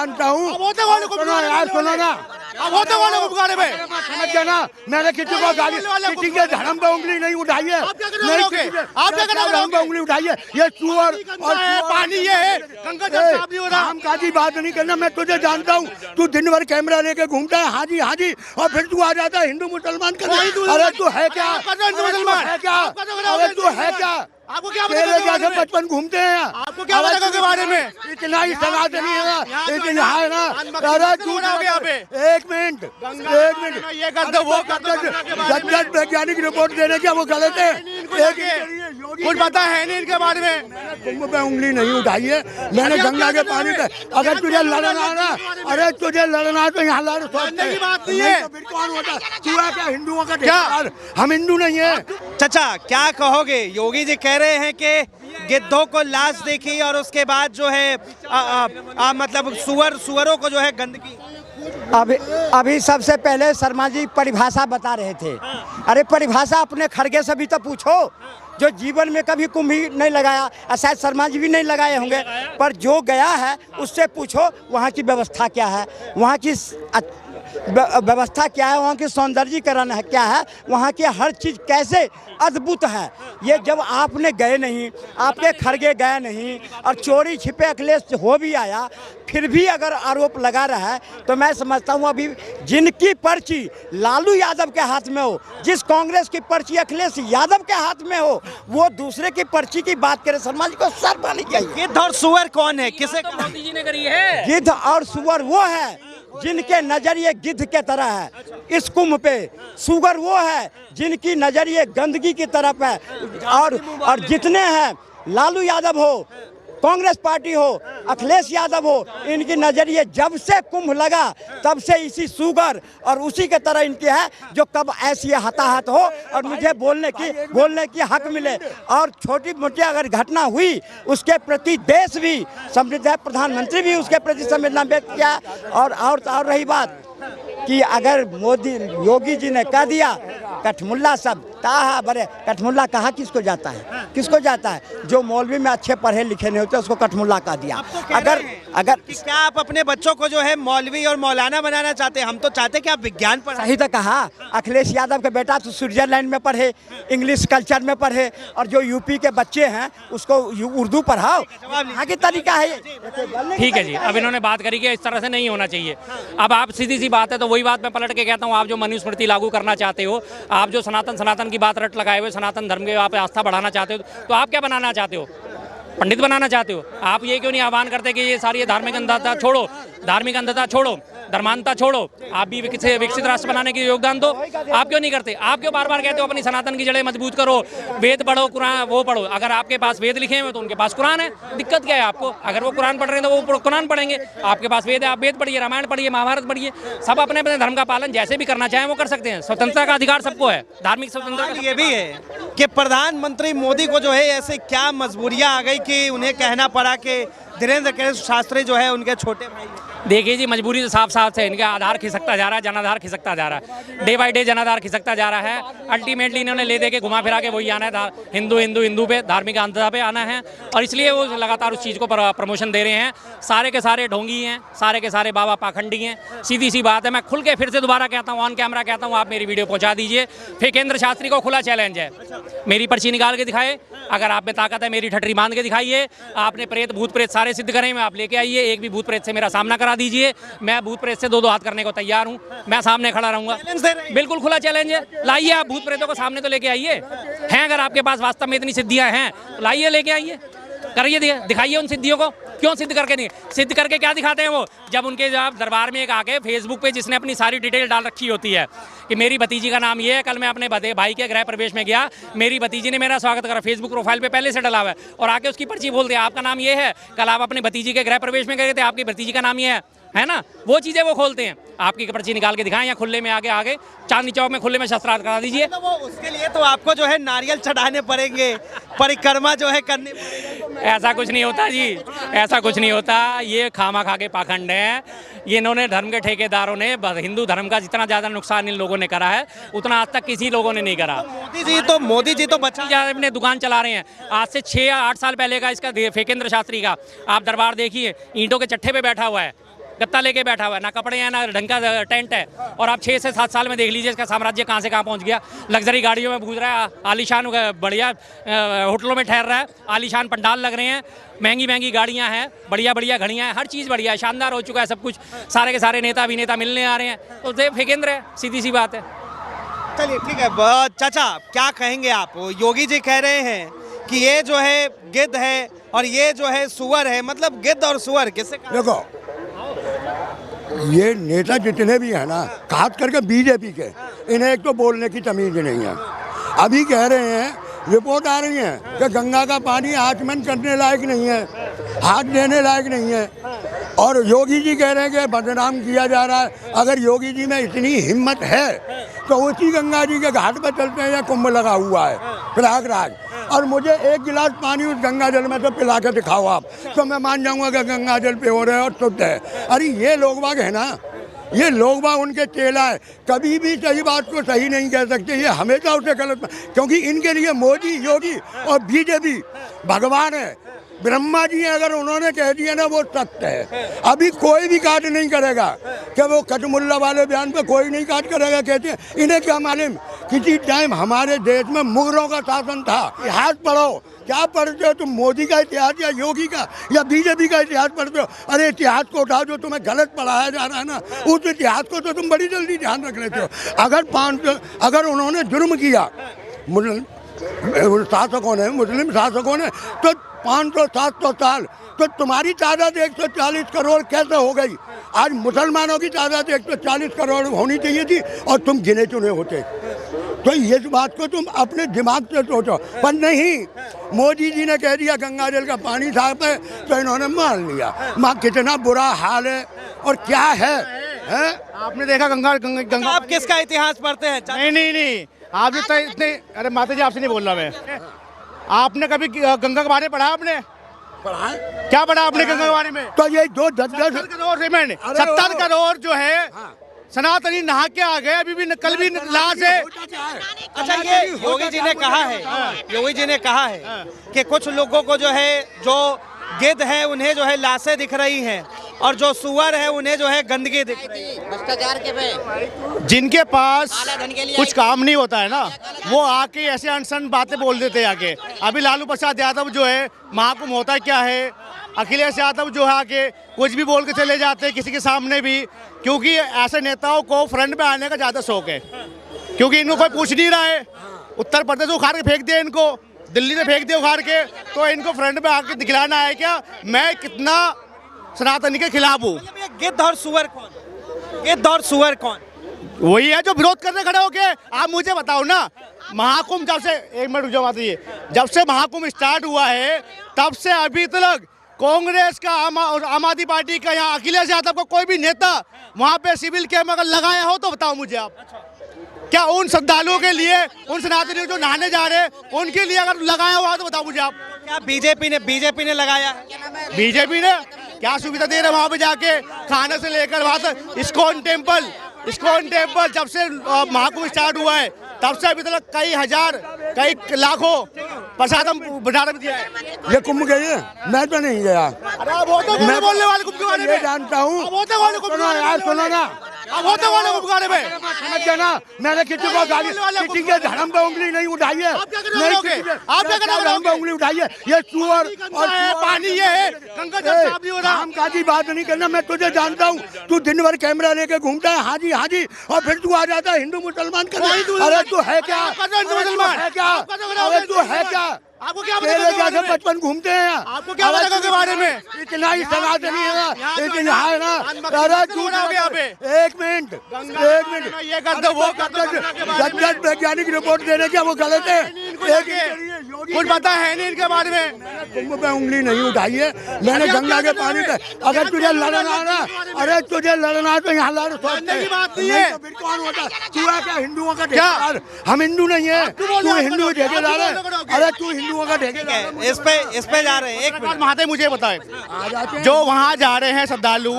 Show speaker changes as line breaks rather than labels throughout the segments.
जानता हूँ। सुनो ना,
अब होते वाले को बिगाड़े में
समझ गया ना, मैंने किसी को गाली, किसी के धर्म पे उंगली नहीं उठाई है।
आप क्या
धर्म पे उंगली उठाई है, ये सुअर और
पानी ये है, गंगा जल साफ नहीं हो रहा।
हम काजी बात नहीं करना, मैं तुझे जानता हूँ। तू दिन भर कैमरा लेके घूमता है, हाँ जी, और फिर तू आ जाता है हिंदू मुसलमान करने। अरे तू है क्या? अरे तू है क्या?
आपको क्या
जैसे बचपन घूमते हैं,
आपको क्या पता के बारे में?
इतना ही सनातनी है ना, इतना है ना। अरे तू
यहाँ पे
एक मिनट,
ये कर दो, वो कर दो।
जब वैज्ञानिक रिपोर्ट देने क्या वो गलत है?
कुछ पता है नहीं इनके बारे में।
कुंभ पे उंगली नहीं उठाई है मैंने, गंगा के पानी पे। अगर तुझे लड़ना ना, अरे तुझे लड़ना तो यहाँ लड़ सकते
की बात नहीं है।
फिर कौन होता? तू है क्या हिंदुओं का ठेकेदार? हम हिंदू नहीं है।
चाचा क्या कहोगे? योगी जी कह रहे हैं कि गिद्धों को लाश देखी और उसके बाद जो है मतलब सुअरों को जो है गंदगी।
अभी सबसे पहले शर्मा जी परिभाषा बता रहे थे। अरे परिभाषा अपने खड़गे से भी तो पूछो, जो जीवन में कभी कुंभ ही नहीं लगाया, शायद शर्मा जी भी नहीं लगाए होंगे, पर जो गया है उससे पूछो वहाँ की व्यवस्था क्या है, वहाँ की व्यवस्था क्या है, वहाँ की सौंदर्यीकरण है क्या है, वहाँ की हर चीज़ कैसे अद्भुत है। ये जब आपने गए नहीं, आपके खड़गे गए नहीं, और चोरी छिपे अखिलेश हो भी आया, फिर भी अगर आरोप लगा रहा है, तो मैं समझता हूँ अभी जिनकी पर्ची लालू यादव के हाथ में हो, जिस कांग्रेस की पर्ची अखिलेश यादव के हाथ में हो, वो दूसरे की पर्ची की बात करे। शर्मा जी को शर्म आनी चाहिए।
गिद्ध और सुअर कौन है? किसे
मोदी जी ने करी है?
गिद्ध और सुअर वो है जिनके नजरिए गिद्ध के तरह है इस कुंभ पे। सुअर वो है जिनकी नजरिए गंदगी की तरफ है। और जितने हैं, लालू यादव हो, कांग्रेस पार्टी हो, अखिलेश यादव हो, इनकी नजरिए जब से कुंभ लगा तब से इसी सुगर और उसी के तरह इनकी है, जो कब ऐसी हताहत हो और मुझे बोलने की हक मिले। और छोटी मोटी अगर घटना हुई उसके प्रति देश भी समृद्ध है, प्रधानमंत्री भी उसके प्रति संवेदना व्यक्त किया। और रही बात कि अगर योगी जी ने कह दिया कठमुल्ला सब ताहा बरे, कठमुल्ला कहा किसको जाता है? जो मौलवी में अच्छे पढ़े लिखे नहीं होते उसको कठमुल्ला कह दिया। अगर
क्या आप अपने बच्चों को जो है मौलवी और मौलाना बनाना चाहते हैं? हम तो चाहते कि आप विज्ञान पढ़ाएं।
सही तो कहा। अखिलेश यादव के बेटा तो स्विट्जरलैंड में पढ़े, इंग्लिश कल्चर में पढ़े, और जो यूपी के बच्चे हैं उसको उर्दू पढ़ाओ। यहाँ की तरीका है।
ठीक है जी, अब इन्होंने बात करी कि इस तरह से नहीं होना चाहिए। अब आप सीधी सी बात है, तो वही बात मैं पलट के कहता हूँ, आप जो मनुस्मृति लागू करना चाहते हो, आप जो सनातन की बात रट लगाए हुए सनातन धर्म के आप आस्था बढ़ाना चाहते हो, तो आप क्या बनाना चाहते हो? पंडित बनाना चाहते हो? आप ये क्यों नहीं आह्वान करते कि ये सारी धार्मिक अंधता छोड़ो, धर्मांधता छोड़ो, आप भी विकसित राष्ट्र बनाने के योगदान दो? आप क्यों नहीं करते? आप क्यों बार बार कहते हो अपनी सनातन की जड़ें मजबूत करो, वेद पढ़ो, कुरान वो पढ़ो? अगर आपके पास वेद लिखे हुए तो उनके पास कुरान है, दिक्कत क्या है आपको? अगर वो कुरान पढ़ रहे हैं तो वो कुरान पढ़ेंगे। आपके पास वेद है, आप वेद पढ़िए, रामायण पढ़िए, महाभारत पढ़िए। सब अपने अपने धर्म का पालन जैसे भी करना चाहें वो कर सकते हैं। स्वतंत्रता का अधिकार सबको है, धार्मिक स्वतंत्रता।
ये भी है कि प्रधानमंत्री मोदी को जो है ऐसे क्या मजबूरियां आ गई कि उन्हें कहना पड़ा कि धीरेन्द्र शास्त्री जो है उनके छोटे भाई।
देखिए जी, मजबूरी तो साफ साफ है, इनका आधार खिसकता जा रहा है, जनाधार खिसकता जा रहा है, डे बाय डे जनाधार खिसकता जा रहा है। अल्टीमेटली इन्होंने ले दे के घुमा फिरा के वही आना है, हिंदू पे, धार्मिक अंधता पे आना है, और इसलिए वो लगातार उस चीज़ को प्रमोशन दे रहे हैं। सारे के सारे ढोंगी हैं, सारे के सारे बाबा पाखंडी हैं। सीधी सी बात है, मैं खुल के फिर से दोबारा कहता हूँ, ऑन कैमरा कहता हूँ, आप मेरी वीडियो पहुँचा दीजिए। फेकेंद्र शास्त्री को खुला चैलेंज है, मेरी पर्ची निकाल के दिखाए, अगर आप में ताकत है मेरी ठटरी बांध के दिखाइए। आपने भूत प्रेत सारे सिद्ध करें, मैं आप लेके आइए, एक भी भूत प्रेत से मेरा सामना करा दीजिए। मैं भूत प्रेत से दो हाथ करने को तैयार हूं, मैं सामने खड़ा रहूंगा। बिल्कुल खुला चैलेंज है, लाइए आप भूत प्रेतों को सामने तो लेके आइए। हैं अगर आपके पास वास्तव में इतनी सिद्धियां हैं तो लाइए, लेके आइए, करिए, दिखाइए उन सिद्धियों को। क्यों सिद्ध करके नहीं? सिद्ध करके क्या दिखाते हैं वो? जब उनके जब दरबार में एक आके फेसबुक पे जिसने अपनी सारी डिटेल डाल रखी होती है कि मेरी भतीजी का नाम ये है, कल मैं अपने भाई के गृह प्रवेश में गया, मेरी भतीजी ने मेरा स्वागत करा, फेसबुक प्रोफाइल पे पहले से डला हुआ है, और आके उसकी पर्ची बोल दिया आपका नाम ये है, कल आप अपनी भतीजी के गृह प्रवेश में गए थे, आपकी भतीजी का नाम ये है ना? वो चीज़ें वो खोलते हैं। आपकी पर्ची निकाल के दिखाएं, या खुले में आगे चांदनी चौक में खुले में शस्त्रार्थ करा दीजिए।
तो वो उसके लिए तो आपको जो है नारियल चढ़ाने पड़ेंगे, परिक्रमा जो है करनी।
ऐसा कुछ नहीं होता जी, ऐसा कुछ नहीं होता। ये खामा खा के पाखंड है। ये इन्होंने धर्म के ठेकेदारों ने हिंदू धर्म का जितना ज़्यादा नुकसान इन लोगों ने करा है उतना आज तक किसी लोगों ने नहीं करा।
मोदी जी तो बच्चा
अपने दुकान चला रहे हैं। आज से 6 या 8 साल पहले का इसका फेकेंद्र शास्त्री का आप दरबार देखिए, ईंटों के चट्टे पे बैठा हुआ है, गत्ता लेके बैठा हुआ है, ना कपड़े हैं ना ढंग का टेंट है। और आप 6 से 7 साल में देख लीजिए इसका साम्राज्य कहाँ से कहाँ पहुँच गया। लग्जरी गाड़ियों में घूम रहा है, आलीशान बढ़िया होटलों में ठहर रहा है, आलीशान पंडाल लग रहे हैं, महंगी महंगी गाड़ियाँ हैं, बढ़िया बढ़िया घड़ियाँ हैं, हर चीज़ बढ़िया है, शानदार हो चुका है सब कुछ। सारे के सारे नेता अभिनेता मिलने आ रहे हैं, तो फेकेंद्र है, सीधी सी बात है।
चलिए ठीक है। चाचा क्या कहेंगे आप? योगी जी कह रहे हैं कि ये जो है गिद्ध है और ये जो है सुअर है, मतलब गिद्ध और सुअर किससे?
देखो ये नेता जितने भी हैं ना, खास करके बीजेपी के, इन्हें एक तो बोलने की तमीज नहीं है। अभी कह रहे हैं, रिपोर्ट आ रही है कि गंगा का पानी आचमन करने लायक नहीं है, हाथ देने लायक नहीं है, और योगी जी कह रहे हैं कि बदनाम किया जा रहा है। अगर योगी जी में इतनी हिम्मत है तो उसी गंगा जी के घाट पर चलते हैं, या कुंभ लगा हुआ है प्रयागराज, और मुझे एक गिलास पानी उस गंगा जल में से पिला के दिखाओ आप, तो मैं मान जाऊंगा कि गंगा जल पे हो रहे हैं और शुद्ध है। अरे ये लोग बाग है ना, ये लोग बाग उनके चेला है, कभी भी सही बात को सही नहीं कह सकते, ये हमेशा उसे गलत, क्योंकि इनके लिए मोदी, योगी और बीजेपी भगवान है, ब्रह्मा जी हैं। अगर उन्होंने कह दिया ना वो सत्य है। अभी कोई भी काट नहीं करेगा, क्या वो कटमुल्ला वाले बयान पे कोई नहीं काट करेगा कहते हैं। इन्हें क्या मालूम, किसी टाइम हमारे देश में मुगलों का शासन था। इतिहास पढ़ो, क्या पढ़ते हो तुम? मोदी का इतिहास या योगी का या बीजेपी का इतिहास पढ़ते हो? अरे इतिहास को उठाओ, जो तुम्हें गलत पढ़ाया जा रहा है ना, उस इतिहास को तो तुम बड़ी जल्दी ध्यान रख लेते हो। अगर उन्होंने जुर्म किया, शासकों ने, मुस्लिम शासकों ने, तो 500-700 साल, तो तुम्हारी तादाद 140 करोड़ कैसे हो गई? आज मुसलमानों की तादाद 140 करोड़ होनी चाहिए थी और तुम गिने चुने होते। तो इस बात को तुम अपने दिमाग से सोचो, पर नहीं, मोदी जी ने कह दिया गंगा जल का पानी साफ है, तो इन्होंने मान लिया। माँ कितना बुरा हाल है और क्या है?
आपने देखा गंगा
आप किसका इतिहास पढ़ते हैं?
नहीं, आप इतने, अरे माता जी आपसे नहीं बोल रहा मैं। आपने कभी गंगा के बारे में पढ़ा? आपने
पढ़ा?
क्या पढ़ा आपने गंगा के बारे में?
तो ये 2-10
करोड़ सीमेंट, 70 करोड़ जो है सनातनी नहा के आ गए, अभी भी कल भी लाश है।
अच्छा, ये योगी जी ने कहा है, योगी जी ने कहा है कि कुछ लोगों को जो है, जो गिद्ध है उन्हें जो है लाशें दिख रही हैं, और जो सुअर है उन्हें जो है गंदगी दिख रही है।
भ्रष्टाचार के पे
जिनके पास कुछ काम नहीं होता है ना, वो आके ऐसे अनसन बातें बोल देते हैं आके। अभी लालू प्रसाद यादव जो है, महाकुंभ होता क्या है, अखिलेश यादव जो है आके कुछ भी बोल के चले जाते हैं किसी के सामने भी, क्योंकि ऐसे नेताओं को फ्रंट पे आने का ज़्यादा शौक है, क्योंकि इनको कोई पूछ नहीं रहा है। उत्तर प्रदेश उखाड़ के फेंक दिया इनको, दिल्ली से फेंक दिया उखाड़ के, तो इनको फ्रंट पे आके दिखलाना है क्या मैं कितना सनातनी के खिलाफ हूँ।
गिद्ध और सुअर कौन? गिद्ध और सुअर कौन?
वही है जो विरोध करने खड़े हो गए। आप मुझे बताओ ना, महाकुंभ जब से, एक मिनट रुक जाओ बात, ये जब से महाकुंभ स्टार्ट हुआ है तब से अभी तक कांग्रेस का और आम आदमी पार्टी का, यहाँ अखिलेश यादव का कोई भी नेता वहाँ पे सिविल कैम्प अगर लगाया हो तो बताओ मुझे आप। क्या उन श्रद्धालुओं के लिए, उन सनातनियों जो नहाने जा रहे हैं उनके लिए अगर लगाया हुआ तो बताओ मुझे आप।
क्या बीजेपी ने लगाया है?
बीजेपी ने क्या सुविधा दे रहे वहाँ पे जाके, खाने से लेकर वहाँ तक। इस्कॉन टेम्पल जब से महाकुंभ स्टार्ट हुआ है तब से अभी तक कई हजार, कई लाखों प्रसाद हम भंडारा में दिया है।
ये कुंभ गई है, मैं तो नहीं गया।
अरे वो तो मैं बोलने वाले कुंभ के बारे में
जानता हूँ।
वो तो वाले कुंभ के बारे में
सुनो ना,
वो तो वाले कुंभ के बारे में
समझ गया ना, मैंने किसी को गाली, किसी के धर्म पे उंगली नहीं उठाई है।
आप क्या धर्म पे
उंगली उठाई है? ये सुअर और
पानी ये है, गंगा जल साफ नहीं हो रहा।
हम का बात नहीं करना, मैं तुझे जानता हूँ, तू दिन भर कैमरा लेके घूमता है, हाँ जी, और फिर तू आ जाता है हिंदू मुसलमान करने। अरे तू है क्या?
मुसलमान
है क्या? अरे तू है क्या?
आपको क्या
पता? बचपन घूमते हैं,
आपको क्या पता के बारे में?
इतना ही सनातनी है ना, लेकिन यहाँ है ना, अरे तू एक मिनट,
ये कर दो, वो कर दो।
10 वैज्ञानिक रिपोर्ट देने क्या वो गलत है?
कुछ पता है नहीं इनके बारे में।
कुंभ पे उंगली नहीं उठाई है मैंने, गंगा के पानी पे। अगर तुझे लड़ना ना, अरे तुझे लड़ना तो यहाँ लड़ सकते
की बात नहीं है।
फिर कौन होता? तू है क्या हिंदुओं का ठेकेदार? हम हिंदू नहीं है, तू हिंदू ठेकेदार है। अरे तू हिंदुओं का ठेकेदार।
इस पे जा रहे हैं। एक मिनट
महाते मुझे बताए, जो वहाँ जा रहे हैं श्रद्धालु,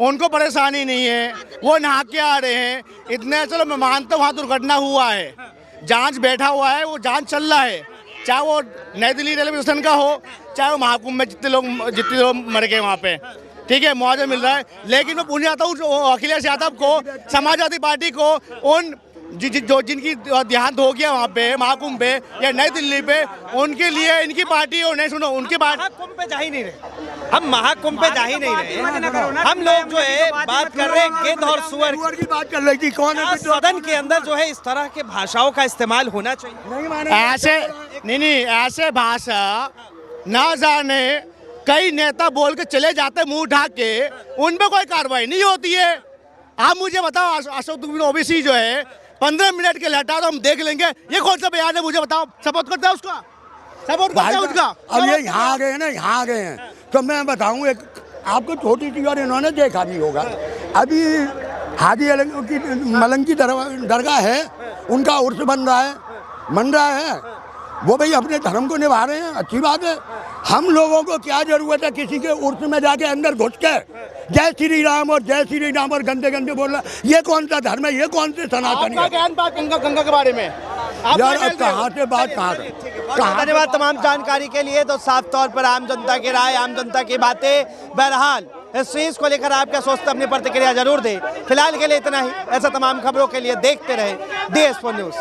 उनको परेशानी नहीं है, वो नहा के आ रहे हैं इतने। चलो मैं मानता हूँ वहाँ दुर्घटना हुआ है, जांच बैठा हुआ है, वो जांच चल रहा है, चाहे वो नई दिल्ली रेलवे स्टेशन का हो, चाहे वो महाकुंभ में जितने लोग मर गए वहाँ पे, ठीक है, मुआवजा मिल रहा है, लेकिन मैं पूछना चाहता हूँ अखिलेश यादव को, समाजवादी पार्टी को, उन जो जिनकी देहांत हो गया वहाँ पे महाकुंभ पे या नई दिल्ली पे, उनके लिए इनकी पार्टी और नहीं, सुनो उनकी पार्टी
महाकुंभ पे जा ही नहीं रहे, हम महाकुंभ पे जा ही नहीं रहे। हम लोग जो है बात कर रहे हैं गिद्ध और सुअर
की बात कर रही थी। कौन है
सदन के अंदर जो है इस तरह के भाषाओं का इस्तेमाल होना चाहिए।
नहीं माने
ऐसे नहीं ऐसे भाषा ना जाने कई नेता बोल के चले जाते मुंह ढाक के, उन पे कोई कार्रवाई नहीं होती है। आप मुझे बताओ, अशोक दुबे ओबीसी जो है 15 मिनट के लिए हटा दो, हम देख लेंगे। ये कौन सा बयान है, मुझे बताओ। सपोर्ट करता है उसका, सपोर्ट करता है उसका।
अब ये यहाँ आ गए हैं ना, यहाँ आ गए हैं, तो मैं बताऊँ एक आपको छोटी सी, और इन्होंने देखा भी होगा, अभी हाजी अलंग की मलंग की दरगाह है, उनका उर्स बन रहा है, वो भाई अपने धर्म को निभा रहे हैं, अच्छी बात है। हम लोगों को क्या जरूरत है किसी के उर्स में जाके अंदर घुस के जय श्री राम और गंदे गंदे बोलना? ये कौन सा धर्म है, ये कौन से सनातनी है?
गंगा के बारे में
यार अब कहाँ से बात कहाँ से?
धन्यवाद तमाम जानकारी के लिए। तो साफ तौर पर आम जनता की राय, आम जनता की बातें। बहरहाल इस चीज को लेकर आप क्या सोचते, अपनी प्रतिक्रिया जरूर दें। फिलहाल के लिए इतना ही। ऐसा तमाम खबरों के लिए देखते रहे DS4 न्यूज़।